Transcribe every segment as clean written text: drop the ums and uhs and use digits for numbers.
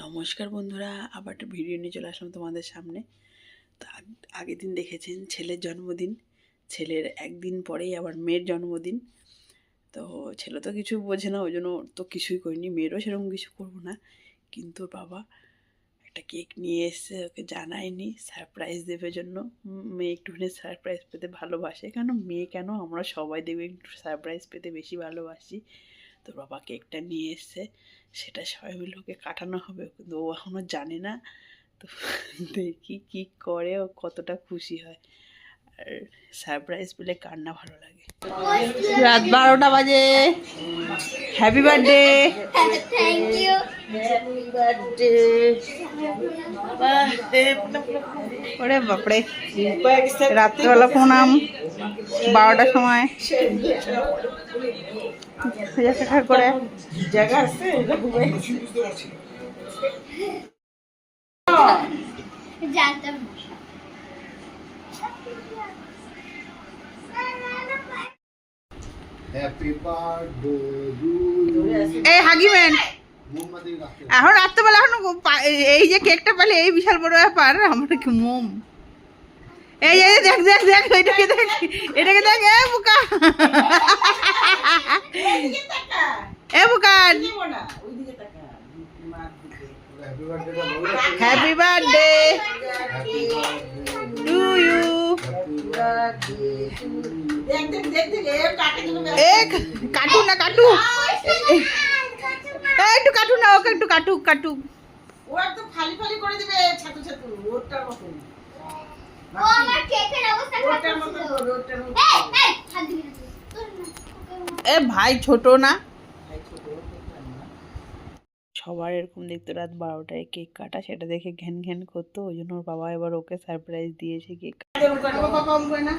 নমস্কার বন্ধুরা, আবার একটা ভিডিও নিয়ে চলে আসলাম তোমাদের সামনে। তো আগের দিন দেখেছেন ছেলের জন্মদিন, ছেলের একদিন পরেই আবার মেয়ের জন্মদিন। তো ছেলে তো কিছু বোঝে না, ওই জন্য তো কিছুই করিনি, মেয়েরও সেরকম কিছু করবো না। কিন্তু ওর বাবা একটা কেক নিয়ে এসছে, ওকে জানায়নি, সারপ্রাইজ দেবে জন্য। মেয়ে একটুখানি সারপ্রাইজ পেতে ভালোবাসে, কেন মেয়ে কেন, আমরা সবাই দেবে একটু সারপ্রাইজ পেতে বেশি ভালোবাসি। তো বাবা কেকটা নিয়ে এসছে, সেটা সবাই মিলে ওকে কাটানো হবে, কিন্তু ও এখনও জানে না। তো দেখি কী করে, ও কতটা খুশি হয়। আর সারপ্রাইজ পেলে কার না ভালো লাগে। রাত 12টা বাজে। Happy birthday. Thank you. Happy birthday. ওরে বাপরে, রাত্রেবেলা প্রণাম 12টার সময় করে জায়গা আছে। জানতাম হ্যাপি বার্থডে টু এই হাগিবেন এখন রাত্রেবেলা, এখন এই যে কেকটা পেলে এই বিশাল বড় ব্যাপার, আমরা কি মোম। এই যে দেখ দেখ দেখ, এটাকে দেখ, এটাকে দেখ, এ বুকা, এ বুকান, হ্যাপি বার্থডে টু ইউ। কাটু না কাটু, একটু কাটু না, ওকে একটু কাটুক কাটুক। ও একদম খালি খালি করে দিবে, ছাতু ছাতু ওরটার মতো। ও আমার কেকের অবস্থা ওরটার খারাপ মতো ছিল। করবে, ওরটার মতো এই করবে। এই হাত দিবি না তুই। এ ভাই ছোট না, সবার এরকম দেখতো রাত 12টায় কেক কাটা, সেটা দেখে ঘ্যান ঘ্যান করতো, ওই জন্য ওর বাবা এবার ওকে সারপ্রাইজ দিয়েছে কেক। বাবা অঙ্ক না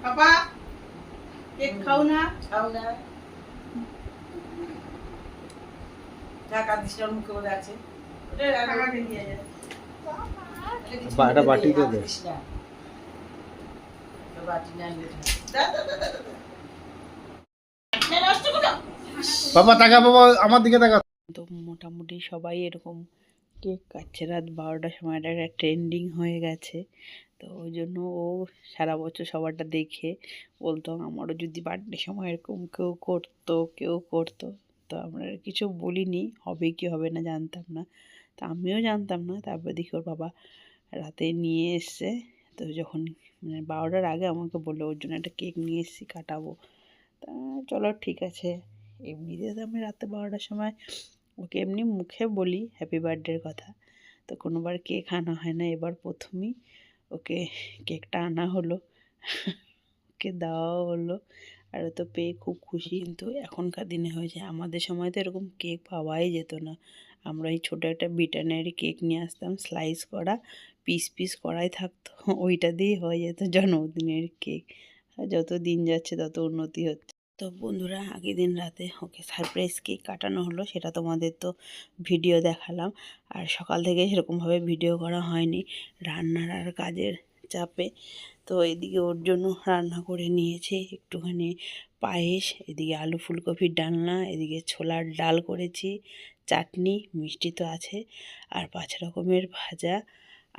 বাবা, কেক খাও না, খাও না। ঢাকা দিশটার মুখে বলে আছে, ওটা আমাকে দিয়ে যায়। এটা বাটিতে দে। বাটি না নিয়ে দা দা দা দা দা। নষ্ট করো। বাবা তাকা, বাবা আমার দিকে তাকা। তো মোটামুটি সবাই এরকম কেক কাটছে রাত 12টার সময়, এটা একটা ট্রেন্ডিং হয়ে গেছে। তো ওই জন্য ও সারা বছর সবারটা দেখে বলতো আমারও যদি বার্থডে সময় এরকম কেউ করতো, কেউ করতো। তো আমরা আর কিছু বলিনি, হবে কি হবে না জানতাম না, তো আমিও জানতাম না। তারপর দেখি ওর বাবা রাতে নিয়ে এসছে। তো যখন মানে 12টার আগে আমাকে বললো ওর জন্য একটা কেক নিয়ে এসেছি, কাটাবো। তা চলো ঠিক আছে। এমনিতে তো আমি রাতে 12টার সময় ওকে এমনি মুখে বলি হ্যাপি বার্থডের কথা, তো কোনোবার কেক আনা হয় না, এবার প্রথমেই ওকে কেকটা আনা হলো, ওকে দেওয়াও হলো। আর ও তো পেয়ে খুব খুশি। কিন্তু এখনকার দিনে হয়েছে, আমাদের সময় তো এরকম কেক পাওয়াই যেত না। আমরা এই ছোটো একটা ব্রিটানিয়ার কেক নিয়ে আসতাম, স্লাইস করা, পিস পিস করাই থাকতো, ওইটা দিয়েই হয়ে যেত জন্মদিনের কেক। আর যত দিন যাচ্ছে তত উন্নতি হচ্ছে। তো বন্ধুরা, আগের দিন রাতে ওকে সারপ্রাইজ কেক কাটানো হলো, সেটা তোমাদের তো ভিডিও দেখালাম। আর সকাল থেকে সেরকমভাবে ভিডিও করা হয়নি, রান্নার আর কাজের চাপে। তো এদিকে ওর জন্য রান্না করে নিয়েছি একটুখানি পায়েস, এদিকে আলু ফুলকপির ডালনা, এদিকে ছোলার ডাল করেছি, চাটনি, মিষ্টি তো আছে, আর 5 রকমের ভাজা,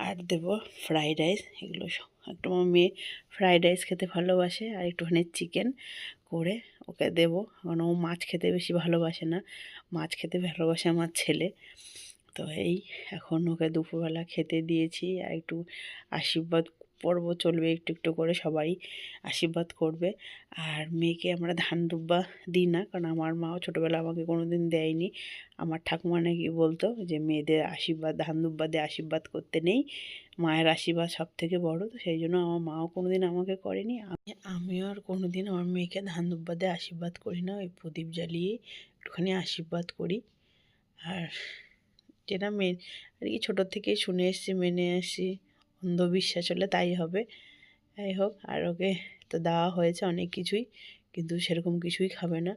আর দেবো ফ্রাইড রাইস। এগুলো একটু আমার মেয়ে ফ্রাইড রাইস খেতে ভালোবাসে, আর একটুখানি চিকেন করে ওকে দেবো, কারণ ও মাছ খেতে বেশি ভালোবাসে না, মাছ খেতে ভালোবাসে আমার ছেলে। তো এই এখন ওকে দুপুরবেলা খেতে দিয়েছি, আর একটু আশীর্বাদ পর্ব চলবে, একটু একটু করে সবাই আশীর্বাদ করবে। আর মেয়েকে আমরা ধান দুব্বা দিই না, কারণ আমার মাও ছোটোবেলা আমাকে কোনো দিন দেয়নি। আমার ঠাকুমা নাকি বলতো যে মেয়েদের আশীর্বাদ ধান দুব্বা দিয়ে আশীর্বাদ করতে নেই, মায়ের আশীর্বাদ সব থেকে বড়ো। তো সেই জন্য আমার মাও কোনো দিন আমাকে করেনি, আমিও আর কোনো দিন আমার মেয়েকে ধান দুব্বা দিয়ে আশীর্বাদ করি না, ওই প্রদীপ জ্বালিয়ে একটুখানি আশীর্বাদ করি। আর যেটা মেন আর কি, ছোটোর থেকেই শুনে এসেছি, মেনে এসেছি, অন্ধবিশ্বাস হলে তাই হবে। যাই হোক, আর ওকে তো দেওয়া হয়েছে অনেক কিছুই, কিন্তু সেরকম কিছুই খাবে না।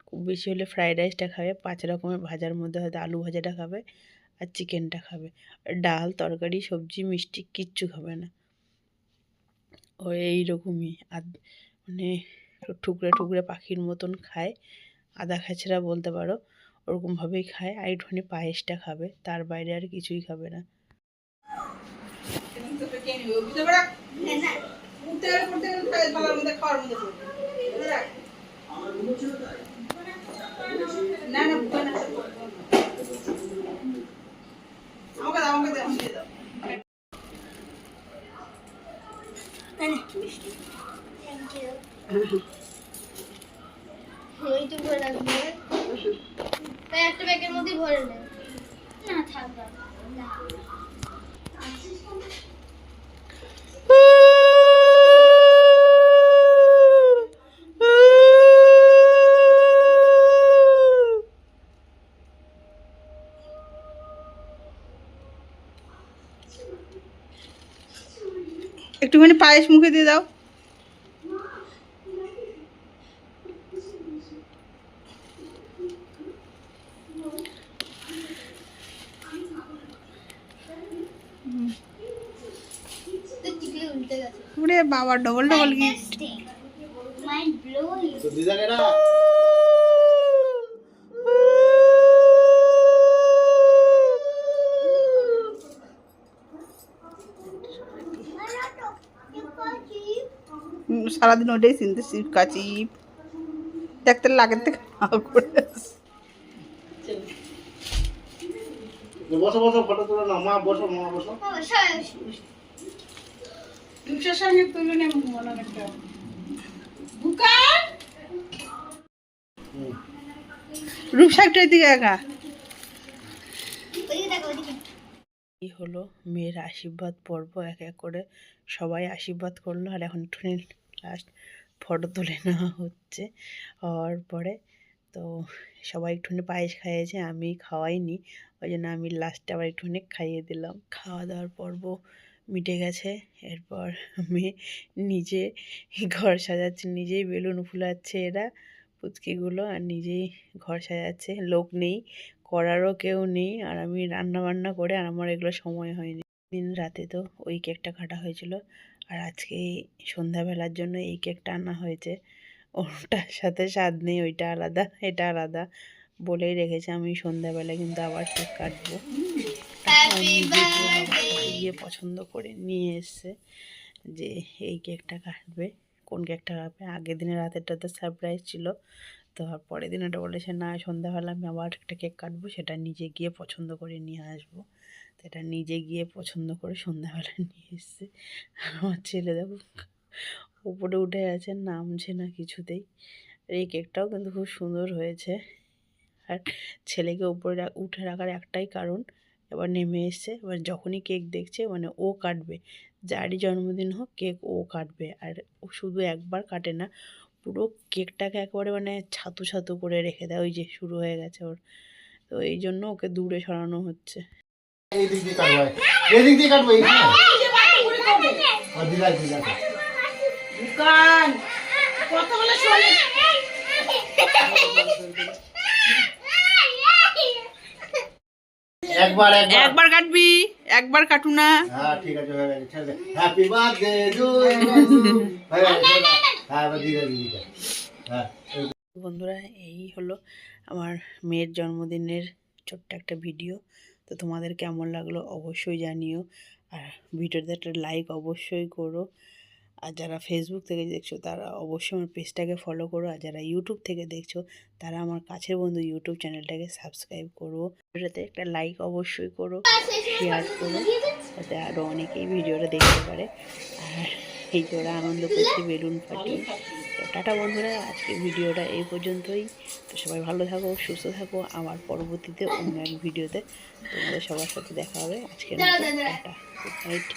খুব বেশি হলে ফ্রাইড রাইসটা খাবে, 5 রকমের ভাজার মধ্যে হয়তো আলু ভাজাটা খাবে, আর চিকেনটা খাবে, আর ডাল তরকারি সবজি মিষ্টি কিচ্ছু খাবে না। ও এইরকমই, আর মানে ঠুকরে ঠুকরে পাখির মতন খায়, আদা খাচড়া বলতে পারো, ওরকমভাবেই খায়। আর একটুখানি পায়েসটা খাবে, তার বাইরে আর কিছুই খাবে না। থ্যাংক ইউ এইটুকু লাগবে তাই একটা ব্যাগের মধ্যে ভরে নেয় না থাকবে না একটুখানি পায়েস মুখে দিয়ে দাও। তো টিকলি উল্টে গেছে ওরে বাবা, double double gift. Mind blowing তো দিদা কেডা সারাদিন ওটাই চিনতে চিপ কাচি দেখতে লাগের থেকে করে বসো বসো ফটো তুলো না মা, বসো মা, বসো। রূপসার সঙ্গে তুলে নেব মনে একটা বুকান রূপসাকটার দিকে একা। ওইদিকে দেখো ওইদিকে এই হলো মেয়ের আশীর্বাদ পর্ব, এক এক করে সবাই আশীর্বাদ করলো। আর এখন একটুখানি লাস্ট ফটো তুলে নেওয়া হচ্ছে। হওয়ার পরে তো সবাই একটুখানি পায়েস খাইয়েছে, আমি খাওয়াইনি, ওই জন্য আমি লাস্টে আবার একটুখানি খাইয়ে দিলাম। খাওয়া দাওয়ার পর্ব মিটে গেছে। এরপর আমি নিজে ঘর সাজাচ্ছি, নিজেই বেলুন ফুলাচ্ছে এরা পুচকিগুলো, আর নিজেই ঘর সাজাচ্ছে। লোক নেই, করারও কেউ নেই, আর আমি রান্না বান্না করে আর আমার এগুলো সময় হয়নি। দিন রাতে তো ওই কেকটা কাটা হয়েছিল, আর আজকে সন্ধ্যাবেলার জন্য এই কেকটা আনা হয়েছে। ওটার সাথে স্বাদ নেই, ওইটা আলাদা এটা আলাদা বলেই রেখেছে। আমি সন্ধ্যাবেলা কিন্তু আবার কেক কাটবো। গিয়ে পছন্দ করে নিয়ে এসছে যে এই কেকটা কাটবে, কোন কেকটা কাটবে। আগের দিনের রাতেরটা তো সারপ্রাইজ ছিল, তো আর পরের দিন ওটা বলেছে না সন্ধ্যাবেলা আমি আবার একটা কেক কাটবো, সেটা নিজে গিয়ে পছন্দ করে নিয়ে আসবো। তো এটা নিজে গিয়ে পছন্দ করে সন্ধ্যাবেলা নিয়ে এসছে। আর আমার ছেলে দেখো উপরে উঠে আছে, নামছে না কিছুতেই। আর এই কেকটাও কিন্তু খুব সুন্দর হয়েছে। আর ছেলেকে উপরে উঠে রাখার একটাই কারণ, এবার নেমে এসছে, এবার যখনই কেক দেখছে মানে ও কাটবে, যারই জন্মদিন হোক কেক ও কাটবে। আর ও শুধু একবার কাটে না, পুরো কেকটাকে একেবারে মানে ছাতু ছাতু করে রেখে দেয়। ওই যে শুরু হয়ে গেছে ওর, তো এই জন্য ওকে দূরে সরানো হচ্ছে। এই দিক দিয়ে কাটবো, এই দিক দিয়ে কাটবো, এইখানে দিদা দিদা বুকান কত বলে শোনে একবার একবার একবার কাটবি, একবার কাটু না। হ্যাঁ ঠিক আছে, হয়ে গেছে, ছেড়ে দে। Happy birthday to you. হ্যাঁ এবার দিদা দিদা। হ্যাঁ বন্ধুরা, এই হলো আমার মেয়ের জন্মদিনের ছোট্ট একটা ভিডিও। তো তোমাদের কেমন লাগলো অবশ্যই জানিও, আর ভিডিওতে একটা লাইক অবশ্যই করো। আর যারা ফেসবুক থেকে দেখছো তারা অবশ্যই আমার পেজটাকে ফলো করো, আর যারা ইউটিউব থেকে দেখছো তারা আমার কাছের বন্ধু ইউটিউব চ্যানেলটাকে সাবস্ক্রাইব করো। ভিডিওতে একটা লাইক অবশ্যই করো, শেয়ার করো, যাতে আরও অনেকেই ভিডিওটা দেখতে পারে। আর এই যে ওরা আনন্দ করছে বেলুন ফাটিয়ে। তো টাটা বন্ধুরা, আজকে ভিডিওটা এই পর্যন্তই। তো সবাই ভালো থাকো, সুস্থ থাকো। আবার পরবর্তীতে অন্য এক ভিডিওতে তোমাদের সবার সাথে দেখা হবে। আজকের মতো টাটা, গুড নাইট।